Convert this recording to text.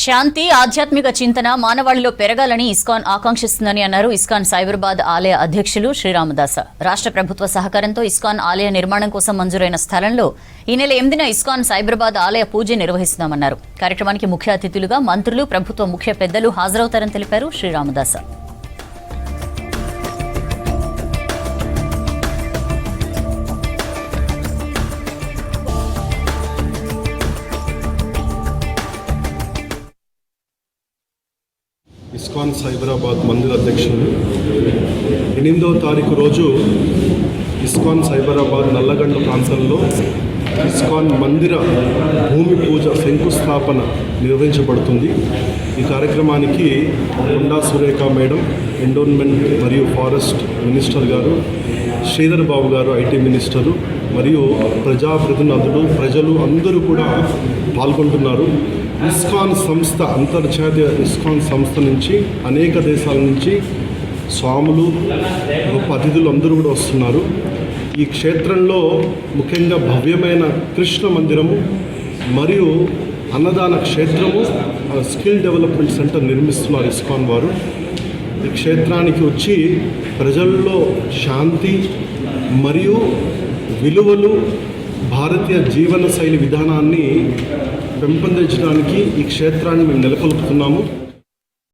శాంతి ఆధ్యాత్మిక చింతన మానవాళిలో పెరగాలని ఇస్కాన్ ఆకాంక్షిస్తుందని అన్నారు ఇస్కాన్ సైబరాబాద్ ఆలయ అధ్యక్షులు శ్రీరామదాస. రాష్ట్ర ప్రభుత్వ సహకారంతో ఇస్కాన్ ఆలయ నిర్మాణం కోసం మంజూరైన స్థలంలో ఈ నెల 8న ఇస్కాన్ సైబరాబాద్ ఆలయ పూజ నిర్వహిస్తున్నామన్నారు. కార్యక్రమానికి ముఖ్య అతిథులుగా మంత్రులు, ప్రభుత్వ ముఖ్య పెద్దలు హాజరవుతారని తెలిపారు శ్రీరామదాస. ఇస్కాన్ సైబరాబాద్ మందిర అధ్యక్షులు 8వ తారీఖు రోజు ఇస్కాన్ సైబరాబాద్ నల్లగండ్ల ప్రాంతంలో ఇస్కాన్ మందిర భూమి పూజ శంకుస్థాపన నిర్వహించబడుతుంది. ఈ కార్యక్రమానికి కొండా సురేఖ మేడం, ఎండోన్మెంట్ మరియు ఫారెస్ట్ మినిస్టర్ గారు, శ్రీధర్ బాబు గారు ఐటీ మినిస్టరు మరియు ప్రజాప్రతినిధులు, ప్రజలు అందరూ కూడా పాల్గొంటున్నారు. ఇస్కాన్ సంస్థ, అంతర్జాతీయ ఇస్కాన్ సంస్థ నుంచి అనేక దేశాల నుంచి స్వాములు, గొప్ప అతిథులు అందరూ కూడా వస్తున్నారు. ఈ క్షేత్రంలో ముఖ్యంగా భవ్యమైన కృష్ణ మందిరము మరియు అన్నదాన క్షేత్రము, స్కిల్ డెవలప్మెంట్ సెంటర్ నిర్మిస్తున్నారు ఇస్కాన్ వారు. ఈ క్షేత్రానికి వచ్చి ప్రజల్లో శాంతి మరియు విలువలు, భారతీయ జీవన శైలి విధానాన్ని పెంపొందించడానికి ఈ క్షేత్రాన్ని మేము నెలకొల్పుతున్నాము.